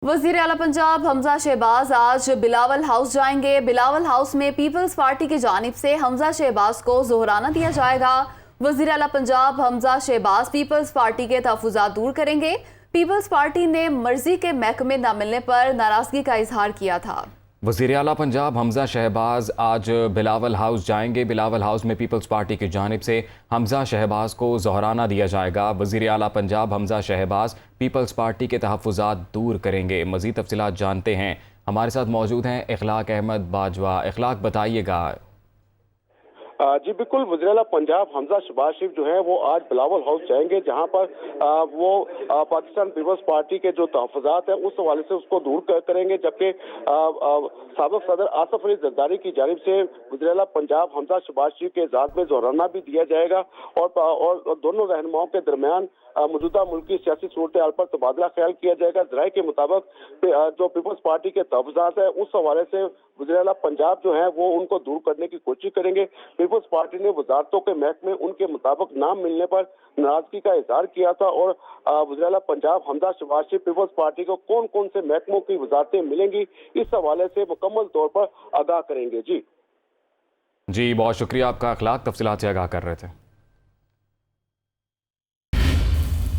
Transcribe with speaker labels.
Speaker 1: वज़ीर आला पंजाब हमजा शहबाज आज बिलावल हाउस जाएंगे। बिलावल हाउस में पीपल्स पार्टी की जानिब से हमजा शहबाज को जोहराना दिया जाएगा। वज़ीर आला पंजाब हमजा शहबाज पीपल्स पार्टी के तहफ़्फ़ुज़ात दूर करेंगे। पीपल्स पार्टी ने मर्जी के महकमे न मिलने पर नाराज़गी का इजहार किया था।
Speaker 2: वज़ीर आला पंजाब हमजा शहबाज आज बिलावल हाउस जाएंगे। बिलावल हाउस में पीपल्स पार्टी की जानिब से हमजा शहबाज को ज़ोहराना दिया जाएगा। वज़ीर आला पंजाब हमजा शहबाज पीपल्स पार्टी के तहफ़्फ़ुज़ात दूर करेंगे। मज़ीद तफ़सीलात जानते हैं, हमारे साथ मौजूद हैं इखलाक अहमद बाजवा। इखलाक, बताइएगा।
Speaker 3: जी बिल्कुल, वज़ीर आला पंजाब हमजा शहबाज शरीफ जो है वो आज बिलावल हाउस जाएंगे, जहां पर वो पाकिस्तान पीपल्स पार्टी के जो तहफ़्फ़ुज़ात हैं उस हवाले से उसको दूर करेंगे। जबकि साबिक़ सदर आसिफ अली ज़रदारी की जानिब से वज़ीर आला पंजाब हमजा शहबाज शरीफ के इज़ाज़ में ज़ोहराना भी दिया जाएगा और दोनों रहनुमाओं के दरमियान मौजूदा मुल्की सियासी सूरत हाल पर तबादला ख्याल किया जाएगा। ज़राए के मुताबिक जो पीपल्स पार्टी के तहफ़्फ़ुज़ात है उस हवाले से वज़ीर आला पंजाब जो है वो उनको दूर करने की कोशिश करेंगे। पीपल्स पार्टी ने वजारतों के महकमे उनके मुताबिक नाम मिलने पर नाराजगी का इजहार किया था और वज़ीर आला पंजाब हमजा शहबाज शरीफ पीपल्स पार्टी को कौन कौन से महकमों की वजारतें मिलेंगी इस हवाले से मुकम्मल तौर पर आगाह करेंगे। जी
Speaker 2: बहुत शुक्रिया आपका इखलाक, तफसीलात से आगाह कर रहे थे।